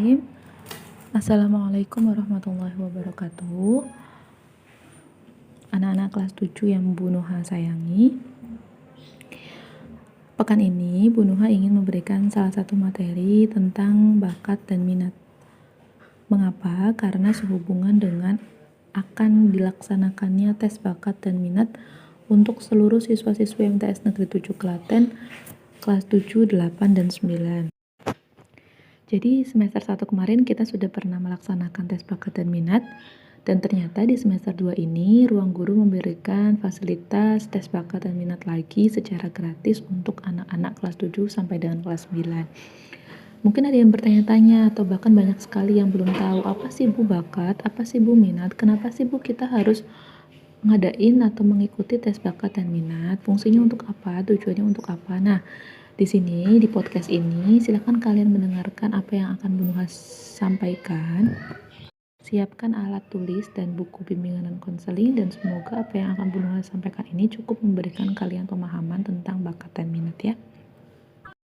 Bismillahirrahmanirrahim. Assalamualaikum warahmatullahi wabarakatuh. Anak-anak kelas 7 yang Bu Nuha sayangi, pekan ini Bu Nuha ingin memberikan salah satu materi tentang bakat dan minat. Mengapa? Karena sehubungan dengan akan dilaksanakannya tes bakat dan minat untuk seluruh siswa-siswi MTS Negeri 7 Klaten kelas 7, 8, dan 9. Jadi semester 1 kemarin kita sudah pernah melaksanakan tes bakat dan minat, dan ternyata di semester 2 ini ruang guru memberikan fasilitas tes bakat dan minat lagi secara gratis untuk anak-anak kelas 7 sampai dengan kelas 9. Mungkin ada yang bertanya-tanya atau bahkan banyak sekali yang belum tahu apa sih Bu bakat, apa sih Bu minat, kenapa sih Bu kita harus ngadain atau mengikuti tes bakat dan minat, fungsinya untuk apa, tujuannya untuk apa. Nah, di sini, di podcast ini, silakan kalian mendengarkan apa yang akan Bu Nuha sampaikan. Siapkan alat tulis dan buku bimbingan dan konseling, dan semoga apa yang akan Bu Nuha sampaikan ini cukup memberikan kalian pemahaman tentang bakat dan minat ya.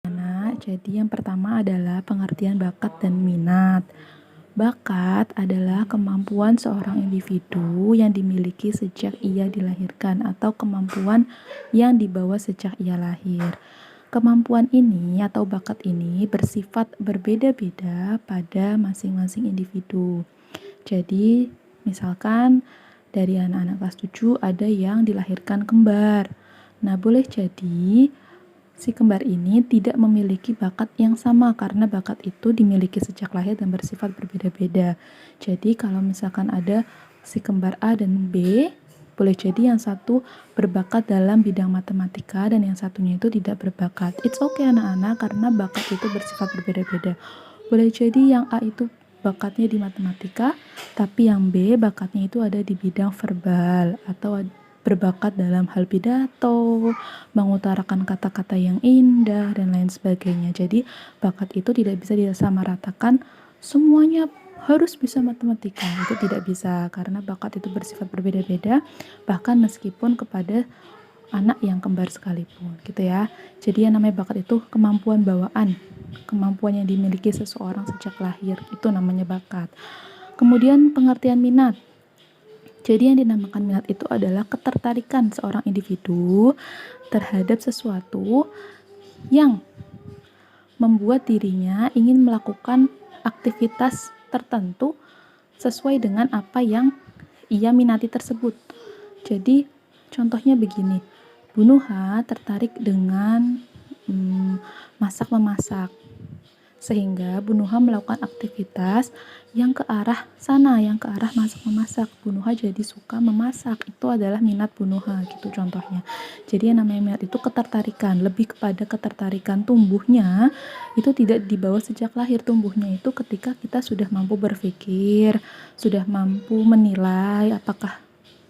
Nah, jadi yang pertama adalah pengertian bakat dan minat. Bakat adalah kemampuan seorang individu yang dimiliki sejak ia dilahirkan atau kemampuan yang dibawa sejak ia lahir. Kemampuan ini atau bakat ini bersifat berbeda-beda pada masing-masing individu. Jadi, misalkan dari anak-anak kelas 7 ada yang dilahirkan kembar. Nah, boleh jadi si kembar ini tidak memiliki bakat yang sama karena bakat itu dimiliki sejak lahir dan bersifat berbeda-beda. Jadi, kalau misalkan ada si kembar A dan B, boleh jadi yang satu berbakat dalam bidang matematika dan yang satunya itu tidak berbakat. It's okay anak-anak karena bakat itu bersifat berbeda-beda. Boleh jadi yang A itu bakatnya di matematika, tapi yang B bakatnya itu ada di bidang verbal atau berbakat dalam hal pidato, mengutarakan kata-kata yang indah, dan lain sebagainya. Jadi bakat itu tidak bisa disamaratakan semuanya harus bisa matematika, itu tidak bisa karena bakat itu bersifat berbeda-beda bahkan meskipun kepada anak yang kembar sekalipun gitu ya. Jadi yang namanya bakat itu kemampuan bawaan, kemampuan yang dimiliki seseorang sejak lahir, itu namanya bakat. Kemudian pengertian minat. Jadi yang dinamakan minat itu adalah ketertarikan seorang individu terhadap sesuatu yang membuat dirinya ingin melakukan aktivitas tertentu sesuai dengan apa yang ia minati tersebut. Jadi contohnya begini, Bu Nuha tertarik dengan masak-memasak, sehingga Bu Nuha melakukan aktivitas yang ke arah sana, yang ke arah masak-memasak. Bu Nuha jadi suka memasak, itu adalah minat Bu Nuha gitu contohnya. Jadi yang namanya minat itu ketertarikan, lebih kepada ketertarikan tumbuhnya, itu tidak dibawa sejak lahir. Tumbuhnya itu ketika kita sudah mampu berpikir, sudah mampu menilai apakah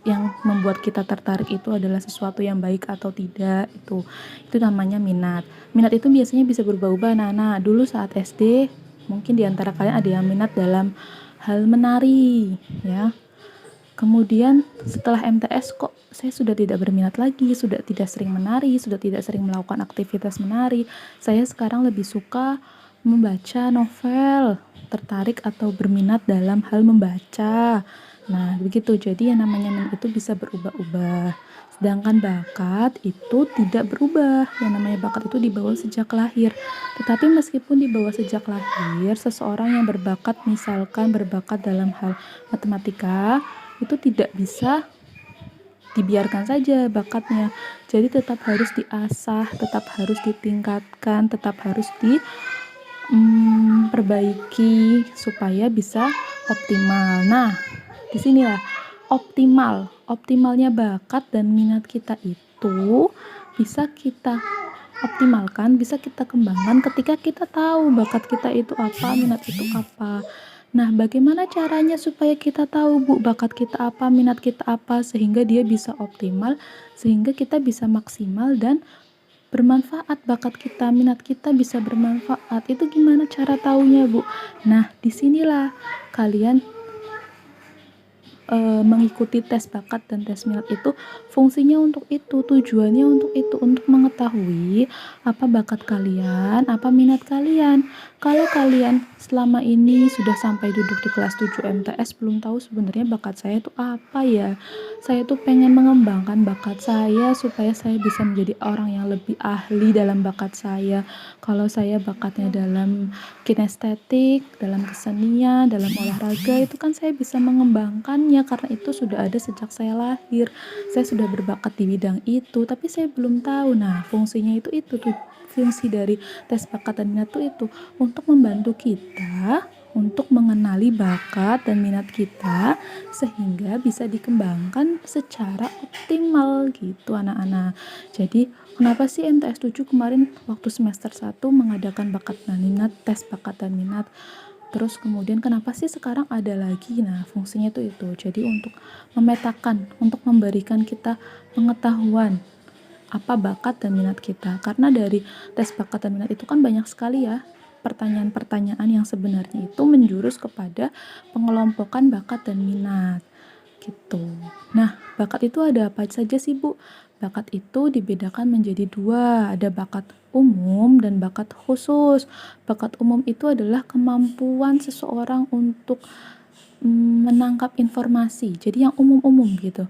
yang membuat kita tertarik itu adalah sesuatu yang baik atau tidak, itu namanya minat. Minat itu biasanya bisa berubah-ubah. Nah, dulu saat SD mungkin diantara kalian ada yang minat dalam hal menari ya. Kemudian setelah MTS kok saya sudah tidak berminat lagi, sudah tidak sering menari, sudah tidak sering melakukan aktivitas menari. Saya sekarang lebih suka membaca novel, tertarik atau berminat dalam hal membaca. Nah, begitu. Jadi yang namanya minat itu bisa berubah-ubah. Sedangkan bakat itu tidak berubah. Yang namanya bakat itu dibawa sejak lahir. Tetapi meskipun dibawa sejak lahir, seseorang yang berbakat, misalkan berbakat dalam hal matematika, itu tidak bisa dibiarkan saja bakatnya. Jadi tetap harus diasah, tetap harus ditingkatkan, tetap harus perbaiki supaya bisa optimal. Nah, disinilah optimalnya bakat dan minat kita itu bisa kita optimalkan, bisa kita kembangkan ketika kita tahu bakat kita itu apa, minat itu apa. Nah, bagaimana caranya supaya kita tahu Bu bakat kita apa, minat kita apa, sehingga dia bisa optimal, sehingga kita bisa maksimal dan bermanfaat, bakat kita, minat kita bisa bermanfaat. Itu gimana cara taunya Bu? Nah, disinilah kalian mengikuti tes bakat dan tes minat itu fungsinya untuk itu, tujuannya untuk itu, untuk mengetahui apa bakat kalian, apa minat kalian. Kalau kalian selama ini sudah sampai duduk di kelas 7 MTS belum tahu sebenarnya bakat saya itu apa ya. Saya tuh pengen mengembangkan bakat saya supaya saya bisa menjadi orang yang lebih ahli dalam bakat saya. Kalau saya bakatnya dalam kinestetik, dalam kesenian, dalam olahraga, itu kan saya bisa mengembangkannya karena itu sudah ada sejak saya lahir. Saya sudah berbakat di bidang itu, tapi saya belum tahu. Nah, fungsinya itu tuh, fungsi dari tes bakat dan minat itu untuk membantu kita untuk mengenali bakat dan minat kita sehingga bisa dikembangkan secara optimal gitu anak-anak. Jadi kenapa sih MTS 7 kemarin waktu semester 1 mengadakan bakat dan minat, tes bakat dan minat? Terus kemudian kenapa sih sekarang ada lagi? Nah, fungsinya itu. Jadi untuk memetakan, untuk memberikan kita pengetahuan apa bakat dan minat kita. Karena dari tes bakat dan minat itu kan banyak sekali ya pertanyaan-pertanyaan yang sebenarnya itu menjurus kepada pengelompokan bakat dan minat gitu. Nah, bakat itu ada apa saja sih, Bu? Bakat itu dibedakan menjadi 2, ada bakat umum dan bakat khusus. Bakat umum itu adalah kemampuan seseorang untuk menangkap informasi, jadi yang umum-umum gitu.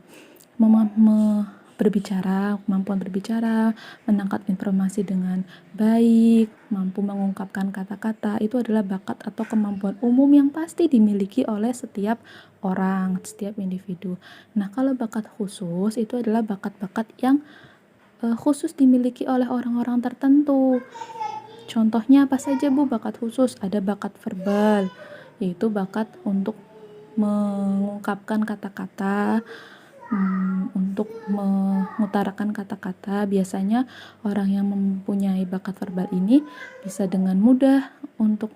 Kemampuan berbicara, menangkap informasi dengan baik, mampu mengungkapkan kata-kata, itu adalah bakat atau kemampuan umum yang pasti dimiliki oleh setiap orang, setiap individu. Nah, kalau bakat khusus itu adalah bakat-bakat yang khusus dimiliki oleh orang-orang tertentu. Contohnya apa saja, Bu, bakat khusus? Ada bakat verbal, yaitu bakat untuk mengungkapkan kata-kata, untuk mengutarakan kata-kata. Biasanya orang yang mempunyai bakat verbal ini bisa dengan mudah untuk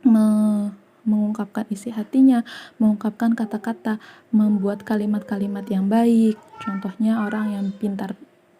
mengungkapkan isi hatinya, mengungkapkan kata-kata, membuat kalimat-kalimat yang baik. Contohnya orang yang pintar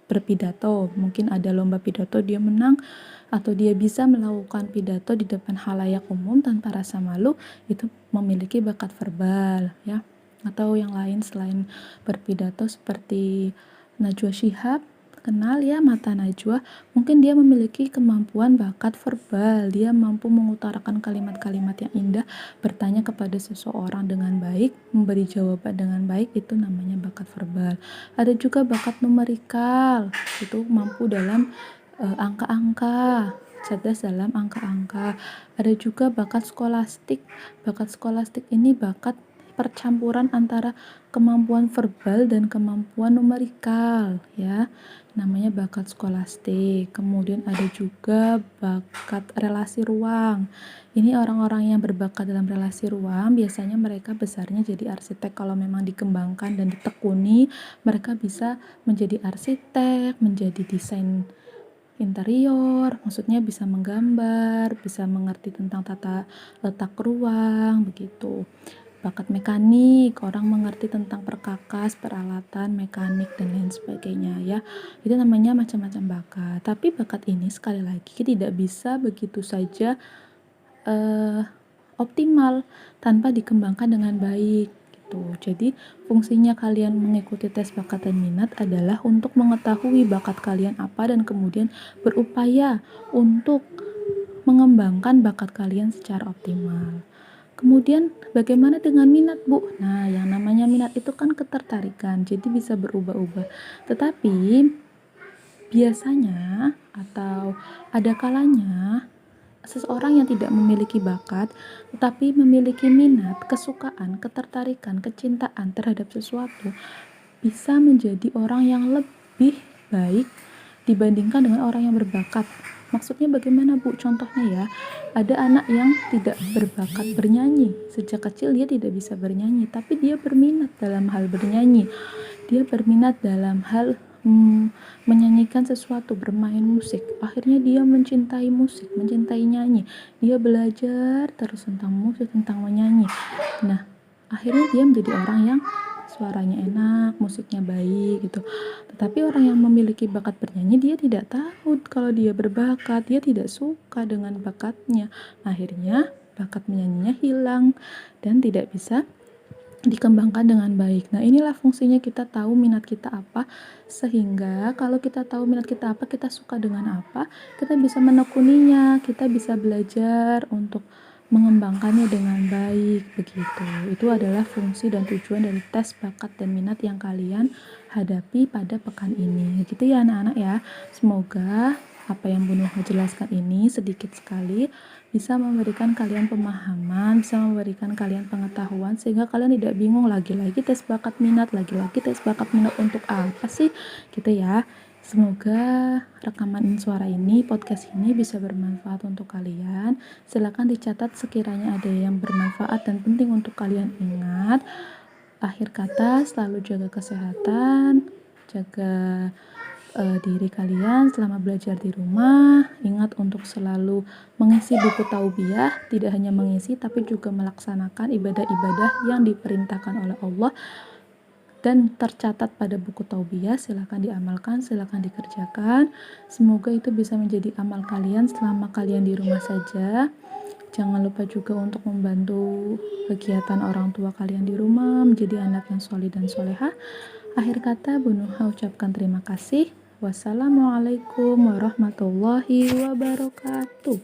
berpidato, mungkin ada lomba pidato dia menang, atau dia bisa melakukan pidato di depan khalayak umum tanpa rasa malu, itu memiliki bakat verbal ya. Atau yang lain selain berpidato seperti Najwa Shihab, kenal ya Mata Najwa, mungkin dia memiliki kemampuan bakat verbal, dia mampu mengutarakan kalimat-kalimat yang indah, bertanya kepada seseorang dengan baik, memberi jawaban dengan baik, itu namanya bakat verbal. Ada juga bakat numerikal, itu mampu dalam angka-angka, cerdas dalam angka-angka. Ada juga bakat skolastik. Bakat skolastik ini bakat percampuran antara kemampuan verbal dan kemampuan numerikal ya, namanya bakat skolastik. Kemudian ada juga bakat relasi ruang. Ini orang-orang yang berbakat dalam relasi ruang biasanya mereka besarnya jadi arsitek. Kalau memang dikembangkan dan ditekuni, mereka bisa menjadi arsitek, menjadi desain interior, maksudnya bisa menggambar, bisa mengerti tentang tata letak ruang, begitu. Bakat mekanik, orang mengerti tentang perkakas, peralatan, mekanik, dan lain sebagainya ya. Itu namanya macam-macam bakat. Tapi bakat ini sekali lagi tidak bisa begitu saja optimal tanpa dikembangkan dengan baik gitu. Jadi fungsinya kalian mengikuti tes bakat dan minat adalah untuk mengetahui bakat kalian apa dan kemudian berupaya untuk mengembangkan bakat kalian secara optimal. Kemudian bagaimana dengan minat, Bu? Nah, yang namanya minat itu kan ketertarikan, jadi bisa berubah-ubah. Tetapi biasanya atau ada kalanya seseorang yang tidak memiliki bakat tetapi memiliki minat, kesukaan, ketertarikan, kecintaan terhadap sesuatu bisa menjadi orang yang lebih baik dibandingkan dengan orang yang berbakat. Maksudnya bagaimana, Bu? Contohnya ya, ada anak yang tidak berbakat bernyanyi. Sejak kecil dia tidak bisa bernyanyi, tapi dia berminat dalam hal bernyanyi. Dia berminat dalam hal menyanyikan sesuatu, bermain musik. Akhirnya dia mencintai musik, mencintai nyanyi. Dia belajar terus tentang musik, tentang menyanyi. Nah, akhirnya dia menjadi orang yang suaranya enak, musiknya baik gitu. Tetapi orang yang memiliki bakat bernyanyi, dia tidak tahu kalau dia berbakat, dia tidak suka dengan bakatnya. Akhirnya bakat menyanyinya hilang dan tidak bisa dikembangkan dengan baik. Nah, inilah fungsinya kita tahu minat kita apa, sehingga kalau kita tahu minat kita apa, kita suka dengan apa, kita bisa menekuninya, kita bisa belajar untuk mengembangkannya dengan baik, begitu. Itu adalah fungsi dan tujuan dari tes bakat dan minat yang kalian hadapi pada pekan ini. Gitu ya anak-anak ya. Semoga apa yang Bu Nuha jelaskan ini sedikit sekali bisa memberikan kalian pemahaman, bisa memberikan kalian pengetahuan sehingga kalian tidak bingung lagi-lagi tes bakat minat, lagi-lagi tes bakat minat untuk apa sih gitu ya. Semoga rekaman suara ini, podcast ini bisa bermanfaat untuk kalian. Silakan dicatat sekiranya ada yang bermanfaat dan penting untuk kalian ingat. Akhir kata, selalu jaga kesehatan, jaga diri kalian selama belajar di rumah. Ingat untuk selalu mengisi buku taubiah, tidak hanya mengisi tapi juga melaksanakan ibadah-ibadah yang diperintahkan oleh Allah dan tercatat pada buku taubiah. Silakan diamalkan, silakan dikerjakan. Semoga itu bisa menjadi amal kalian selama kalian di rumah saja. Jangan lupa juga untuk membantu kegiatan orang tua kalian di rumah, menjadi anak yang soleh dan solehah. Akhir kata, Bu Nuha ucapkan terima kasih. Wassalamualaikum warahmatullahi wabarakatuh.